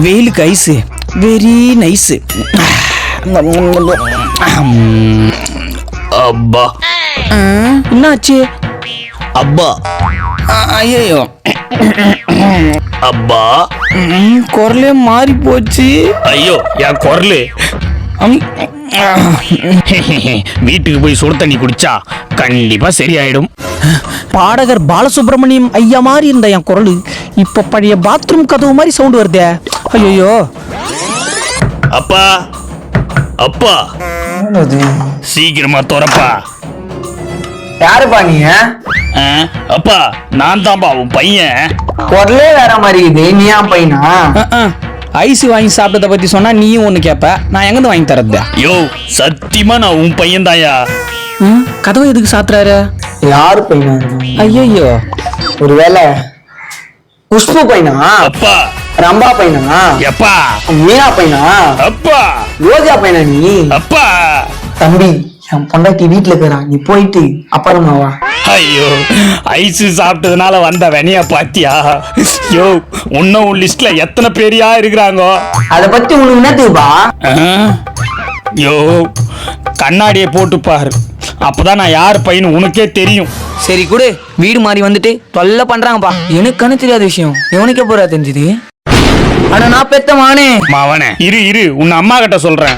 வெயிலுக்கு ice very nice. அப்பா என்னாச்சு? அப்பா ஐயோ அப்பா குரலே மாறி போச்சு. ஐயோ என் குரலு. வீட்டுக்கு போய் சுடு தண்ணி குடிச்சா கண்டிப்பா சரியாயிடும். பாடகர் பாலசுப்ரமணியம் ஐயா மாதிரி இருந்த என் குரல் இப்ப பழைய பாத்ரூம் கதவு மாதிரி சவுண்ட் வருதே. ஐயோ அப்பா அப்பா சீக்கிரமா துறப்பா. யாருப்பா நீங்க? அப்பா நான் தான்பா உன் பையன். குரலே வேற மாதிரி இது. நீ ஏன் பையனா? ஐஸ் வாங்கி சாப்பிட்டத பத்தி சொன்னா நீயும் ஒண்ணு கேப்ப. நான் எங்க வாங்கி தரது? யோ சத்தியமா நான் உன் பையன் தாயா. கதவை எதுக்கு சாத்துறாரு? யாரு பையனா? ஐயோ ஒருவேளை புஷ்பு பையனா? அப்பா ரம்பா பையனா? எப்பா மீனா பையனா? அப்பா ரோஜா பையனா நீ? அப்பா தம்பி என் பொண்டாட்டி வீட்டுல இருக்கிறா, நீ போயிட்டு அப்புறமாவா. ஐயோ ஐஸ் சாப்பிட்டதுனால வந்த வெனிய பாத்தியா? யோ உன்னும் உன் லிஸ்ட்ல எத்தனை பேரியா இருக்கிறாங்க? அத பத்தி உனக்கு என்னத்துப்பா? யோ கண்ணாடியை போட்டு பாரு, அப்பதான் நான் யார் பையனு உனக்கே தெரியும். சரி கூட வீடு மாறி வந்துட்டு தொல்லை பண்றாங்கப்பா. எனக்கு தெரியாத விஷயம் எவனுக்கே போறா தெரிஞ்சது. ஆனா நான் பெத்த மானே மாவனே இரு உன் அம்மா கிட்ட சொல்றேன்.